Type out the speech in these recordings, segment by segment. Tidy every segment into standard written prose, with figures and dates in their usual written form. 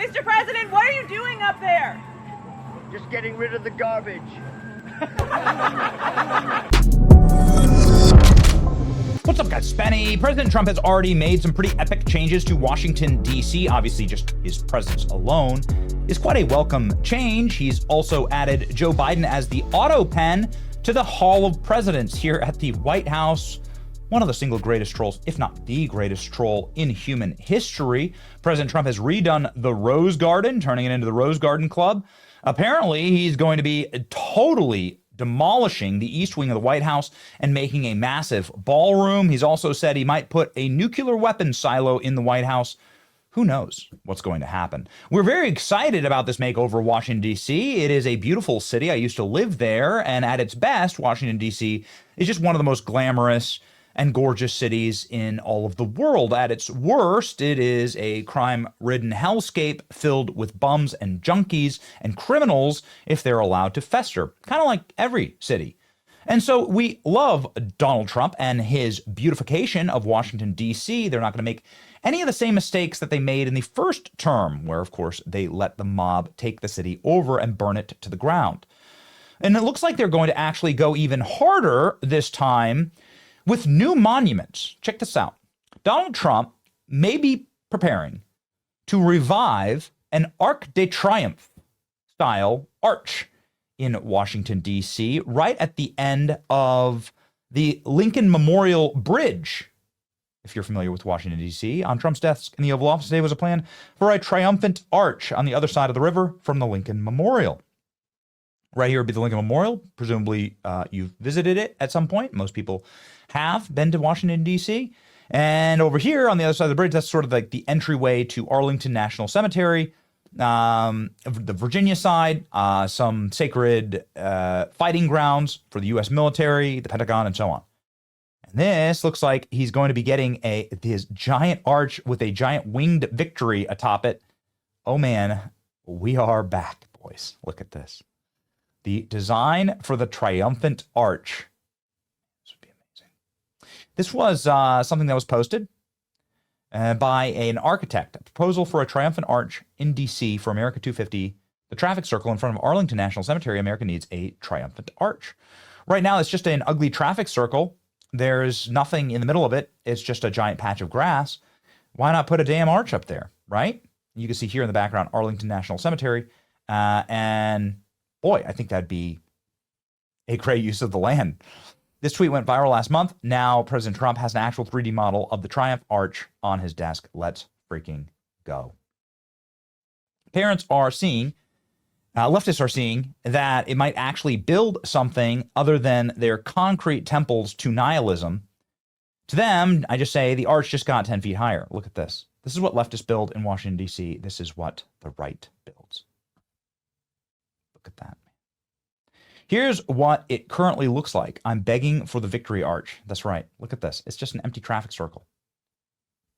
Mr. President, what are you doing up there? Just getting rid of the garbage. What's up, guys? Spenny. President Trump has already made some pretty epic changes to Washington, D.C. Obviously, just his presence alone is quite a welcome change. He's also added Joe Biden as the auto pen to the Hall of Presidents here at the White House. One of the single greatest trolls, if not the greatest troll in human history. President Trump has redone the Rose Garden, turning it into the Rose Garden Club. Apparently, he's going to be totally demolishing the East Wing of the White House and making a massive ballroom. He's also said he might put a nuclear weapons silo in the White House. Who knows what's going to happen? We're very excited about this makeover of Washington, D.C. It is a beautiful city. I used to live there, and at its best, Washington, D.C. is just one of the most glamorous and gorgeous cities in all of the world. At its worst, it is a crime-ridden hellscape filled with bums and junkies and criminals if they're allowed to fester, kind of like every city. And so we love Donald Trump and his beautification of Washington, D.C. They're not going to make any of the same mistakes that they made in the first term, where, of course, they let the mob take the city over and burn it to the ground. And it looks like they're going to actually go even harder this time with new monuments. Check this out. Donald Trump may be preparing to revive an Arc de Triomphe style arch in Washington, D.C., right at the end of the Lincoln Memorial Bridge. If you're familiar with Washington, D.C., on Trump's desk in the Oval Office today was a plan for a triumphant arch on the other side of the river from the Lincoln Memorial. Right here would be the Lincoln Memorial. Presumably, you've visited it at some point. Most people have been to Washington, D.C. And over here on the other side of the bridge, that's sort of like the entryway to Arlington National Cemetery. The Virginia side, some sacred fighting grounds for the U.S. military, the Pentagon, and so on. And this looks like he's going to be getting his giant arch with a giant winged victory atop it. Oh, man, we are back, boys. Look at this. The design for the triumphant arch. This would be amazing. This was something that was posted by an architect. A proposal for a triumphant arch in D.C. for America 250. The traffic circle in front of Arlington National Cemetery. America needs a triumphant arch. Right now, it's just an ugly traffic circle. There's nothing in the middle of it. It's just a giant patch of grass. Why not put a damn arch up there, right? You can see here in the background, Arlington National Cemetery. And boy, I think that'd be a great use of the land. This tweet went viral last month. Now President Trump has an actual 3D model of the Triumph Arch on his desk. Let's freaking go. Parents are seeing, leftists are seeing that it might actually build something other than their concrete temples to nihilism. To them, I just say the arch just got 10 feet higher. Look at this. This is what leftists build in Washington, D.C. This is what the right builds. Look at that. Here's what it currently looks like. I'm begging for the victory arch. That's right. Look at this. It's just an empty traffic circle.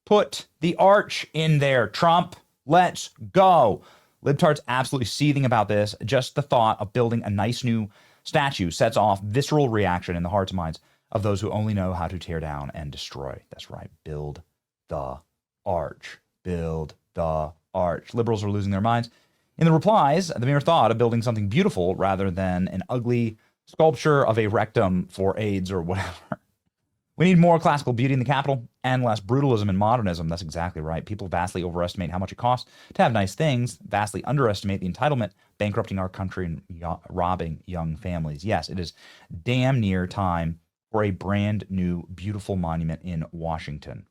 Put the arch in there, Trump. Let's go. Libtards absolutely seething about this. Just the thought of building a nice new statue sets off visceral reaction in the hearts and minds of those who only know how to tear down and destroy. That's right. Build the arch. Build the arch. Liberals are losing their minds. In the replies, the mere thought of building something beautiful rather than an ugly sculpture of a rectum for AIDS or whatever. We need more classical beauty in the Capitol and less brutalism and modernism. That's exactly right. People vastly overestimate how much it costs to have nice things, vastly underestimate the entitlement, bankrupting our country and robbing young families. Yes, it is damn near time for a brand new, beautiful monument in Washington.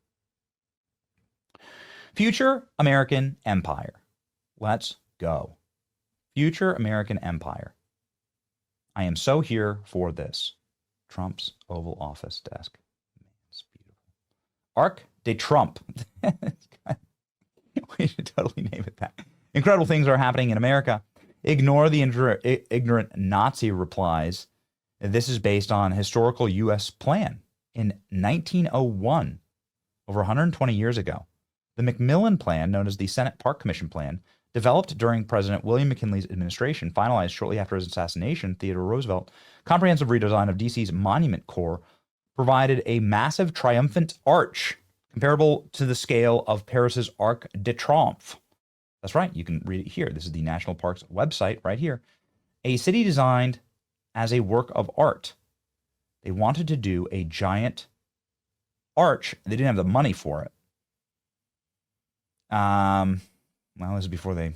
Future American Empire. Let's go. Future American Empire. I am so here for this. Trump's Oval Office desk. Man, it's beautiful. Arc de Trump. We should totally name it that. Incredible things are happening in America. Ignore the ignorant Nazi replies. This is based on a historical U.S. plan. In 1901, over 120 years ago, the Macmillan Plan, known as the Senate Park Commission Plan, developed during President William McKinley's administration, finalized shortly after his assassination, Theodore Roosevelt, comprehensive redesign of D.C.'s Monument Corps provided a massive triumphant arch comparable to the scale of Paris's Arc de Triomphe. That's right. You can read it here. This is the National Parks website right here. A city designed as a work of art. They wanted to do a giant arch. They didn't have the money for it. Well, this is before they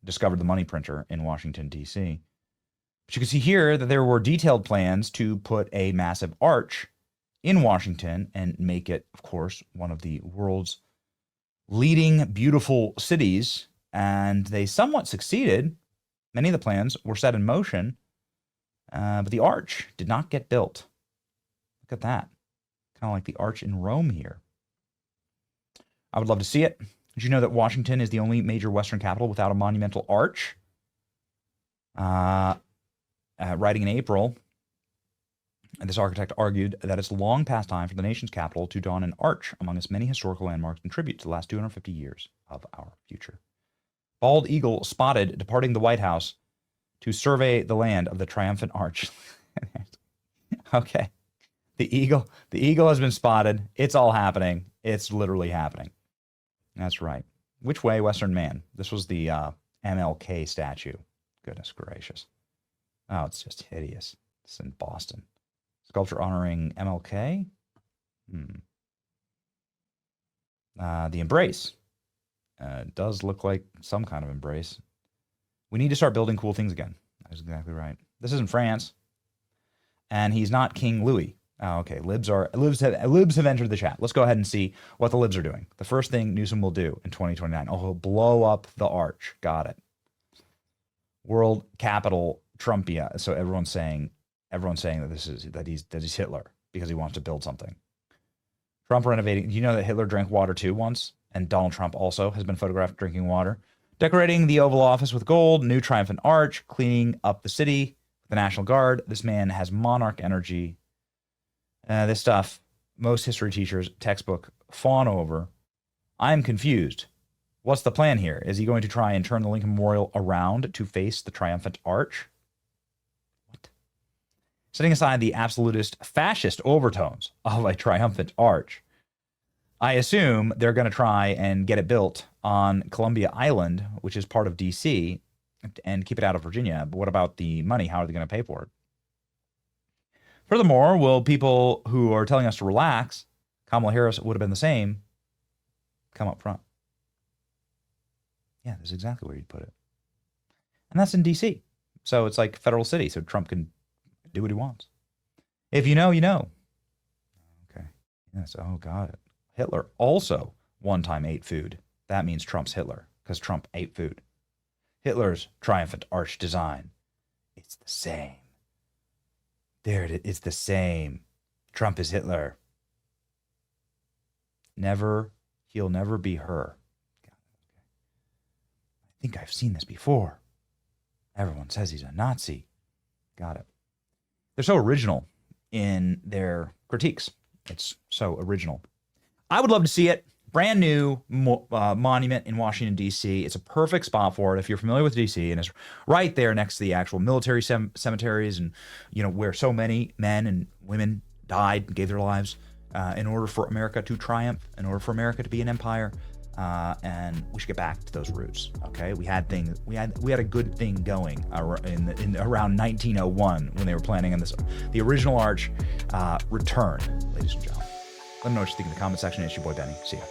discovered the money printer in Washington, D.C. But you can see here that there were detailed plans to put a massive arch in Washington and make it, of course, one of the world's leading beautiful cities. And they somewhat succeeded. Many of the plans were set in motion, but the arch did not get built. Look at that. Kind of like the arch in Rome here. I would love to see it. Did you know that Washington is the only major Western capital without a monumental arch? Writing in April, this architect argued that it's long past time for the nation's capital to don an arch among its many historical landmarks and tribute to the last 250 years of our future. Bald eagle spotted departing the White House to survey the land of the triumphant arch. Okay. The eagle has been spotted. It's all happening. It's literally happening. That's right. Which way, Western man? This was the MLK statue. Goodness gracious. Oh, it's just hideous. It's in Boston. Sculpture honoring MLK. The embrace. Does look like some kind of embrace. We need to start building cool things again. That is exactly right. This isn't France. And he's not King Louis. Oh, okay. Libs have entered the chat. Let's go ahead and see what the Libs are doing. The first thing Newsom will do in 2029. Oh, he'll blow up the arch. Got it. World capital Trumpia. So everyone's saying that he's Hitler because he wants to build something. Trump renovating. Do you know that Hitler drank water too once? And Donald Trump also has been photographed drinking water. Decorating the Oval Office with gold, new triumphant arch, cleaning up the city, the National Guard. This man has monarch energy. This stuff, most history teachers' textbook fawn over. I'm confused. What's the plan here? Is he going to try and turn the Lincoln Memorial around to face the triumphant arch? What? Setting aside the absolutist fascist overtones of a triumphant arch, I assume they're going to try and get it built on Columbia Island, which is part of D.C., and keep it out of Virginia. But what about the money? How are they going to pay for it? Furthermore, will people who are telling us to relax, Kamala Harris would have been the same, come up front? Yeah, that's exactly where you'd put it. And that's in D.C. So it's like federal city, so Trump can do what he wants. If you know, you know. Okay. Yes, oh, got it. Hitler also one time ate food. That means Trump's Hitler, because Trump ate food. Hitler's triumphant arch design. It's the same. There it is. It's the same. Trump is Hitler. He'll never be her. I think I've seen this before. Everyone says he's a Nazi. Got it. They're so original in their critiques. It's so original. I would love to see it. Brand new monument in Washington, D.C. It's a perfect spot for it if you're familiar with D.C. and it's right there next to the actual military cemeteries and, where so many men and women died and gave their lives in order for America to triumph, in order for America to be an empire. And we should get back to those roots. Okay, we had a good thing going in around 1901 when they were planning on the original arch return, ladies and gentlemen. Let me know what you think in the comment section. It's your boy Benny. See ya.